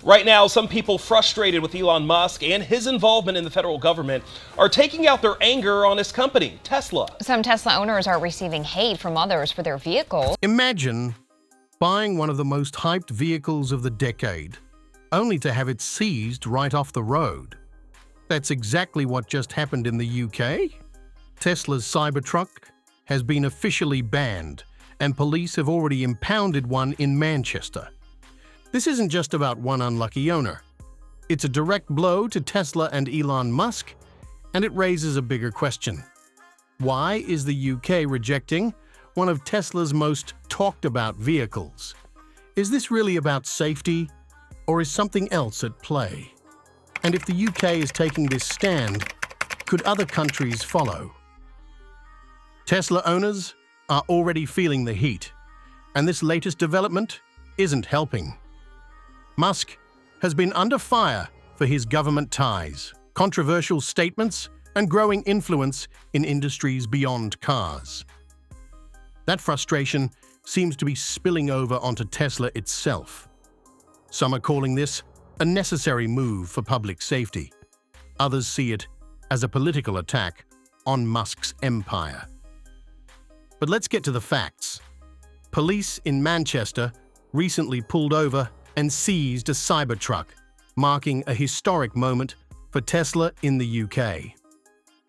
Right now, some people frustrated with Elon Musk and his involvement in the federal government are taking out their anger on his company, Tesla. Some Tesla owners are receiving hate from others for their vehicles. Imagine buying one of the most hyped vehicles of the decade, only to have it seized right off the road. That's exactly what just happened in the UK. Tesla's Cybertruck has been officially banned, and police have already impounded one in Manchester. This isn't just about one unlucky owner. It's a direct blow to Tesla and Elon Musk, and it raises a bigger question. Why is the UK rejecting one of Tesla's most talked about vehicles? Is this really about safety, or is something else at play? And if the UK is taking this stand, could other countries follow? Tesla owners are already feeling the heat, and this latest development isn't helping. Musk has been under fire for his government ties, controversial statements, and growing influence in industries beyond cars. That frustration seems to be spilling over onto Tesla itself. Some are calling this a necessary move for public safety. Others see it as a political attack on Musk's empire. But let's get to the facts. Police in Manchester recently pulled over and seized a Cybertruck, marking a historic moment for Tesla in the UK.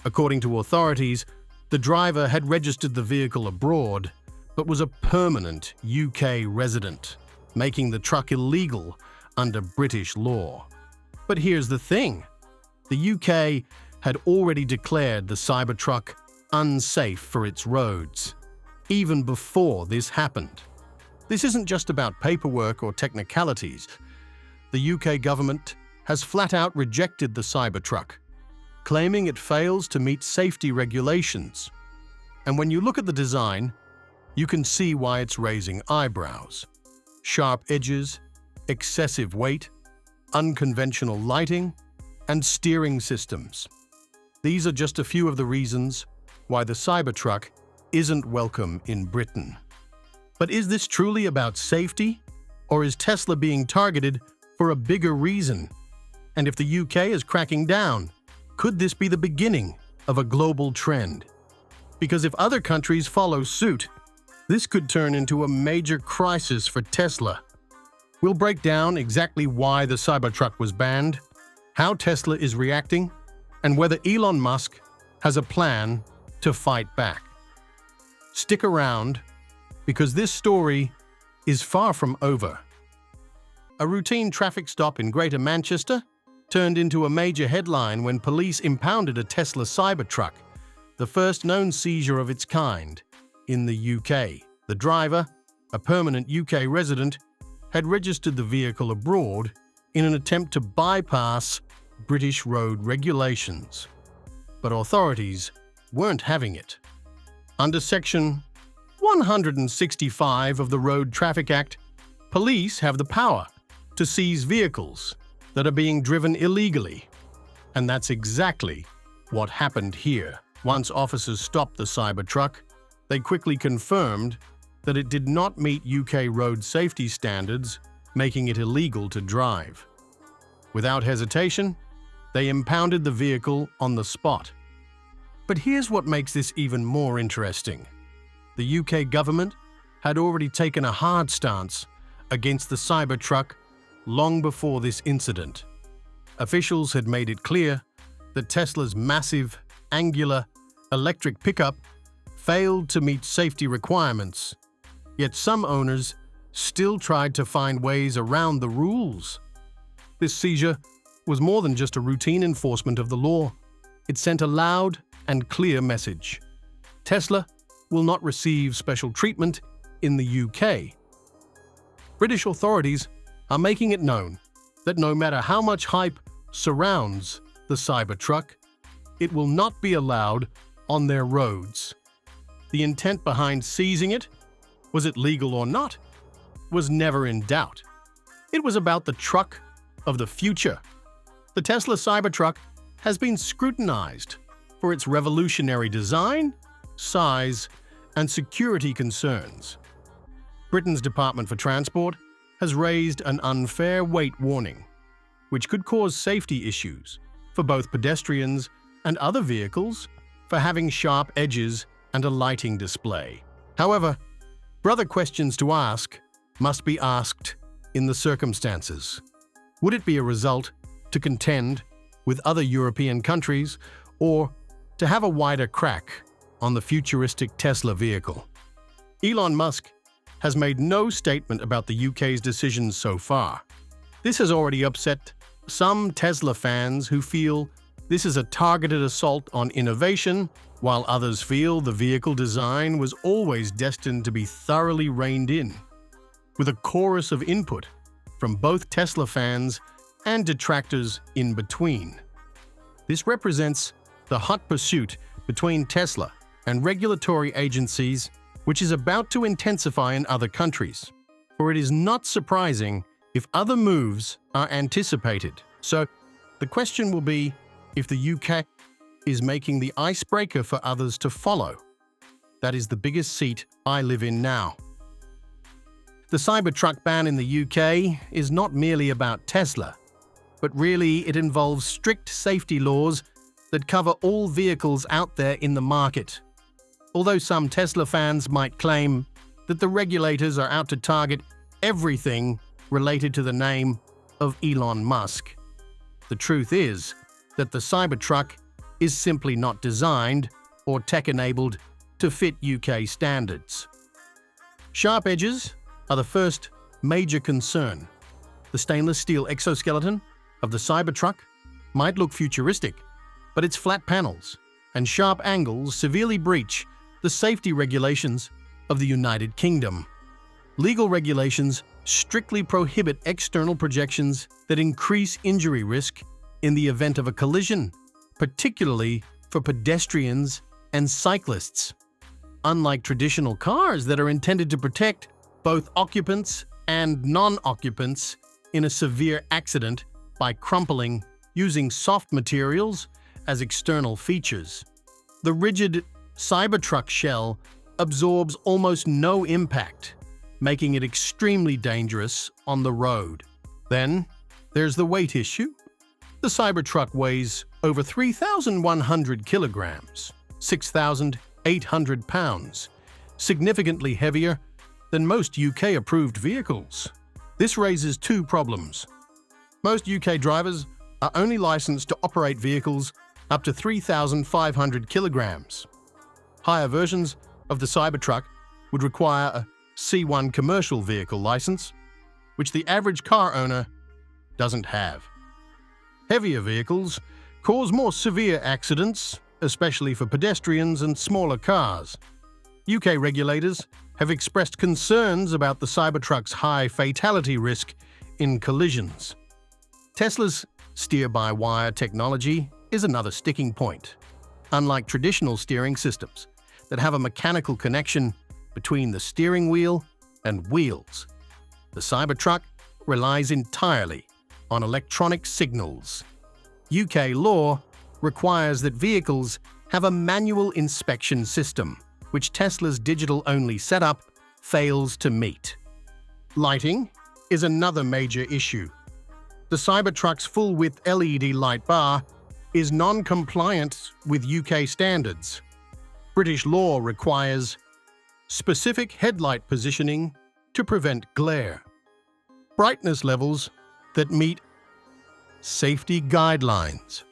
According to authorities, the driver had registered the vehicle abroad, but was a permanent UK resident, making the truck illegal under British law. But here's the thing. The UK had already declared the Cybertruck unsafe for its roads, even before this happened. This isn't just about paperwork or technicalities. The UK government has flat out rejected the Cybertruck, claiming it fails to meet safety regulations. And when you look at the design, you can see why it's raising eyebrows. Sharp edges, excessive weight, unconventional lighting, and steering systems. These are just a few of the reasons why the Cybertruck isn't welcome in Britain. But is this truly about safety, or is Tesla being targeted for a bigger reason? And if the UK is cracking down, could this be the beginning of a global trend? Because if other countries follow suit, this could turn into a major crisis for Tesla. We'll break down exactly why the Cybertruck was banned, how Tesla is reacting, and whether Elon Musk has a plan to fight back. Stick around, because this story is far from over. A routine traffic stop in Greater Manchester turned into a major headline when police impounded a Tesla Cybertruck, the first known seizure of its kind in the UK. The driver, a permanent UK resident, had registered the vehicle abroad in an attempt to bypass British road regulations. But authorities weren't having it. Under Section 165 of the Road Traffic Act, police have the power to seize vehicles that are being driven illegally. And that's exactly what happened here. Once officers stopped the Cybertruck, they quickly confirmed that it did not meet UK road safety standards, making it illegal to drive. Without hesitation, they impounded the vehicle on the spot. But here's what makes this even more interesting. The UK government had already taken a hard stance against the Cybertruck long before this incident. Officials had made it clear that Tesla's massive, angular, electric pickup failed to meet safety requirements. Yet some owners still tried to find ways around the rules. This seizure was more than just a routine enforcement of the law. It sent a loud and clear message. Tesla will not receive special treatment in the UK. British authorities are making it known that no matter how much hype surrounds the Cybertruck, it will not be allowed on their roads. The intent behind seizing it, was it legal or not, was never in doubt. It was about the truck of the future. The Tesla Cybertruck has been scrutinized for its revolutionary design, size, and security concerns. Britain's Department for Transport has raised an unfair weight warning, which could cause safety issues for both pedestrians and other vehicles for having sharp edges and a lighting display. However, other questions to ask must be asked in the circumstances. Would it be a result to contend with other European countries or to have a wider crack on the futuristic Tesla vehicle? Elon Musk has made no statement about the UK's decisions so far. This has already upset some Tesla fans who feel this is a targeted assault on innovation, while others feel the vehicle design was always destined to be thoroughly reined in, with a chorus of input from both Tesla fans and detractors in between. This represents the hot pursuit between Tesla and regulatory agencies, which is about to intensify in other countries. For it is not surprising if other moves are anticipated. So the question will be if the UK is making the icebreaker for others to follow. That is the biggest seat I live in now. The Cybertruck ban in the UK is not merely about Tesla, but really it involves strict safety laws that cover all vehicles out there in the market. Although some Tesla fans might claim that the regulators are out to target everything related to the name of Elon Musk, the truth is that the Cybertruck is simply not designed or tech-enabled to fit UK standards. Sharp edges are the first major concern. The stainless steel exoskeleton of the Cybertruck might look futuristic, but its flat panels and sharp angles severely breach the safety regulations of the United Kingdom. Legal regulations strictly prohibit external projections that increase injury risk in the event of a collision, particularly for pedestrians and cyclists. Unlike traditional cars that are intended to protect both occupants and non-occupants in a severe accident by crumpling using soft materials as external features, the rigid Cybertruck shell absorbs almost no impact, making it extremely dangerous on the road. Then, there's the weight issue. The Cybertruck weighs over 3,100 kilograms, 6,800 pounds, significantly heavier than most UK-approved vehicles. This raises two problems. Most UK drivers are only licensed to operate vehicles up to 3,500 kilograms. Higher versions of the Cybertruck would require a C1 commercial vehicle license, which the average car owner doesn't have. Heavier vehicles cause more severe accidents, especially for pedestrians and smaller cars. UK regulators have expressed concerns about the Cybertruck's high fatality risk in collisions. Tesla's steer-by-wire technology is another sticking point. Unlike traditional steering systems that have a mechanical connection between the steering wheel and wheels, the Cybertruck relies entirely on electronic signals. UK law requires that vehicles have a manual inspection system, which Tesla's digital-only setup fails to meet. Lighting is another major issue. The Cybertruck's full-width LED light bar is non-compliant with UK standards. British law requires specific headlight positioning to prevent glare, brightness levels that meet safety guidelines,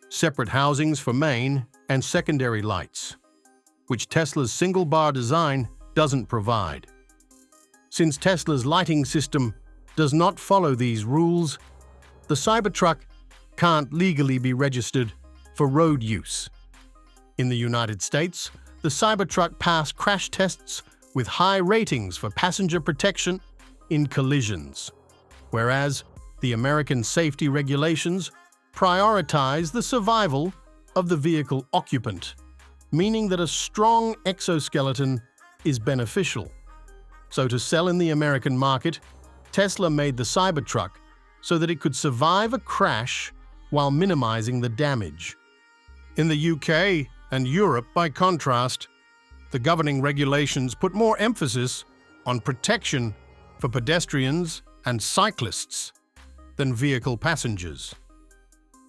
separate housings for main and secondary lights, which Tesla's single-bar design doesn't provide. Since Tesla's lighting system does not follow these rules, the Cybertruck can't legally be registered for road use. In the United States, the Cybertruck passed crash tests with high ratings for passenger protection in collisions, whereas the American safety regulations prioritize the survival of the vehicle occupant, meaning that a strong exoskeleton is beneficial. So to sell in the American market, Tesla made the Cybertruck so that it could survive a crash while minimizing the damage. In the UK and Europe, by contrast, the governing regulations put more emphasis on protection for pedestrians and cyclists than vehicle passengers.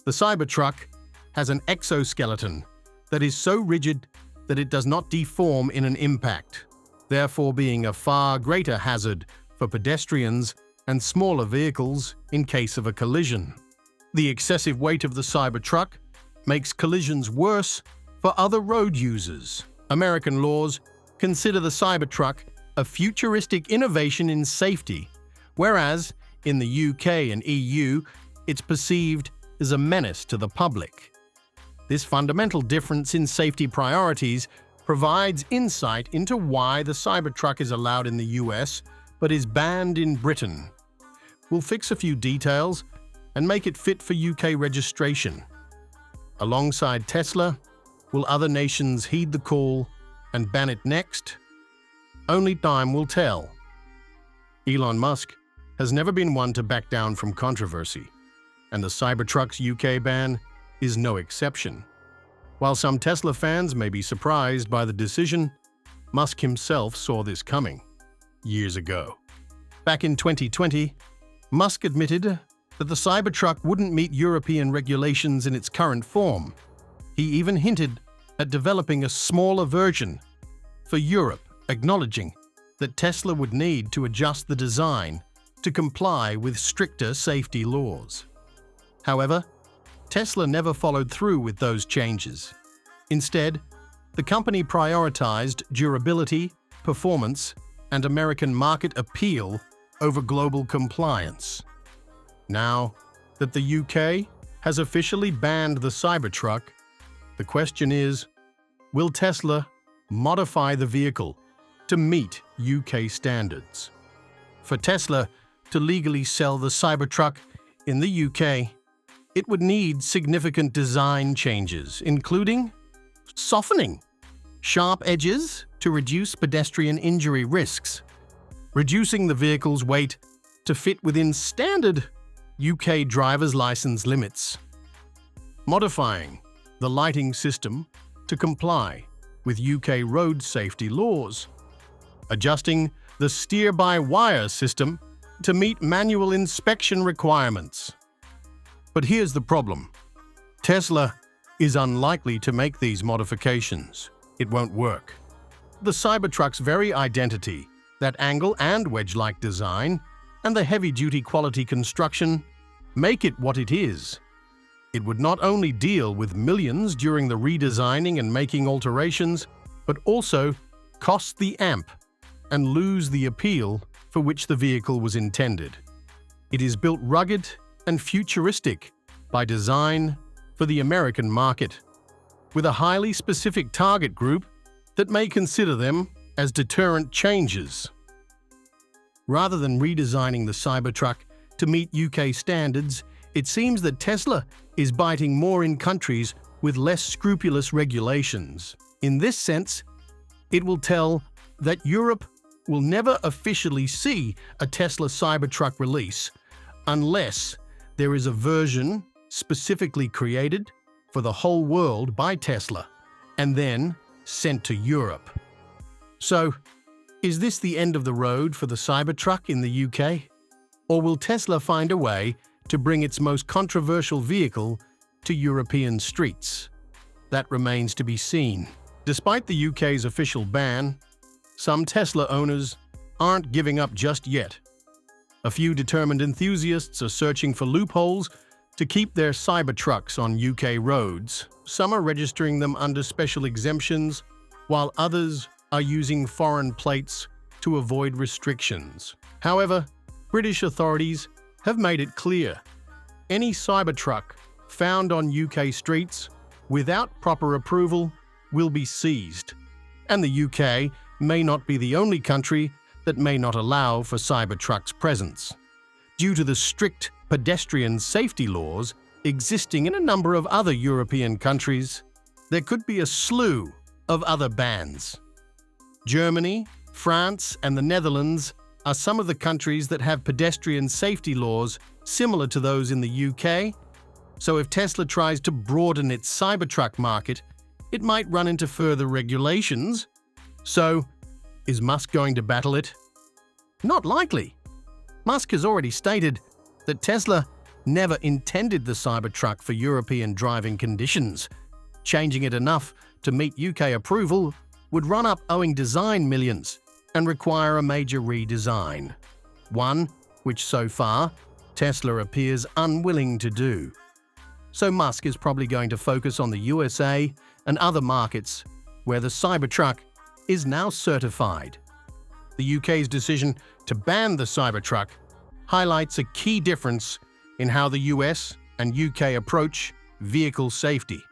The Cybertruck has an exoskeleton that is so rigid that it does not deform in an impact, therefore being a far greater hazard for pedestrians and smaller vehicles in case of a collision. The excessive weight of the Cybertruck makes collisions worse for other road users. American laws consider the Cybertruck a futuristic innovation in safety, whereas in the UK and EU, it's perceived as a menace to the public. This fundamental difference in safety priorities provides insight into why the Cybertruck is allowed in the US but is banned in Britain. We'll fix a few details and make it fit for UK registration. Alongside Tesla, will other nations heed the call and ban it next? Only time will tell. Elon Musk has never been one to back down from controversy, and the Cybertruck's UK ban is no exception. While some Tesla fans may be surprised by the decision, Musk himself saw this coming years ago. Back in 2020, Musk admitted that the Cybertruck wouldn't meet European regulations in its current form. He even hinted at developing a smaller version for Europe, acknowledging that Tesla would need to adjust the design to comply with stricter safety laws. However, Tesla never followed through with those changes. Instead, the company prioritized durability, performance, and American market appeal over global compliance. Now that the UK has officially banned the Cybertruck, the question is, will Tesla modify the vehicle to meet UK standards? For Tesla to legally sell the Cybertruck in the UK, it would need significant design changes, including softening sharp edges to reduce pedestrian injury risks, reducing the vehicle's weight to fit within standard UK driver's license limits, modifying the lighting system to comply with UK road safety laws, adjusting the steer-by-wire system to meet manual inspection requirements. But here's the problem. Tesla is unlikely to make these modifications. It won't work. The Cybertruck's very identity, that angle and wedge-like design, and the heavy-duty quality construction make it what it is. It would not only deal with millions during the redesigning and making alterations, but also cost the amp and lose the appeal for which the vehicle was intended. It is built rugged and futuristic by design for the American market, with a highly specific target group that may consider them as deterrent changes. Rather than redesigning the Cybertruck to meet UK standards, it seems that Tesla is biting more in countries with less scrupulous regulations. In this sense, it will tell that Europe will never officially see a Tesla Cybertruck release unless there is a version specifically created for the whole world by Tesla and then sent to Europe. So, is this the end of the road for the Cybertruck in the UK? Or will Tesla find a way to bring its most controversial vehicle to European streets? That remains to be seen. Despite the UK's official ban, some Tesla owners aren't giving up just yet. A few determined enthusiasts are searching for loopholes to keep their Cybertrucks on UK roads. Some are registering them under special exemptions, while others are using foreign plates to avoid restrictions. However, British authorities have made it clear any Cybertruck found on UK streets without proper approval will be seized, and the UK may not be the only country that may not allow for Cybertruck's presence. Due to the strict pedestrian safety laws existing in a number of other European countries, there could be a slew of other bans. Germany, France, and the Netherlands are some of the countries that have pedestrian safety laws similar to those in the UK, so if Tesla tries to broaden its Cybertruck market, it might run into further regulations. So, is Musk going to battle it? Not likely. Musk has already stated that Tesla never intended the Cybertruck for European driving conditions. Changing it enough to meet UK approval would run up owing design millions and require a major redesign. One which so far Tesla appears unwilling to do. So Musk is probably going to focus on the USA and other markets where the Cybertruck is now certified. The UK's decision to ban the Cybertruck highlights a key difference in how the US and UK approach vehicle safety.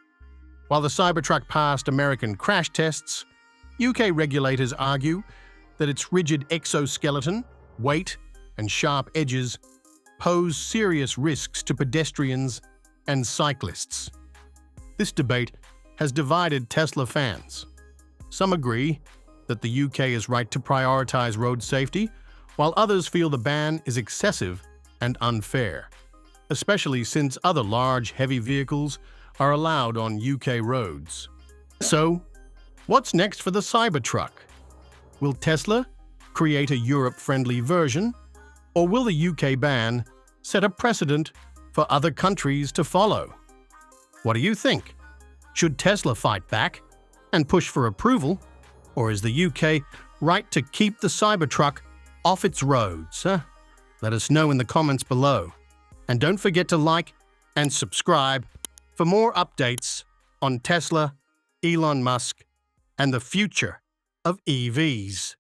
While the Cybertruck passed American crash tests, UK regulators argue that its rigid exoskeleton, weight, and sharp edges pose serious risks to pedestrians and cyclists. This debate has divided Tesla fans. Some agree that the UK is right to prioritize road safety, while others feel the ban is excessive and unfair, especially since other large, heavy vehicles are allowed on UK roads. So, what's next for the Cybertruck? Will Tesla create a Europe-friendly version, or will the UK ban set a precedent for other countries to follow? What do you think? Should Tesla fight back and push for approval, or is the UK right to keep the Cybertruck off its roads? Let us know in the comments below. And don't forget to like and subscribe for more updates on Tesla, Elon Musk, and the future of EVs.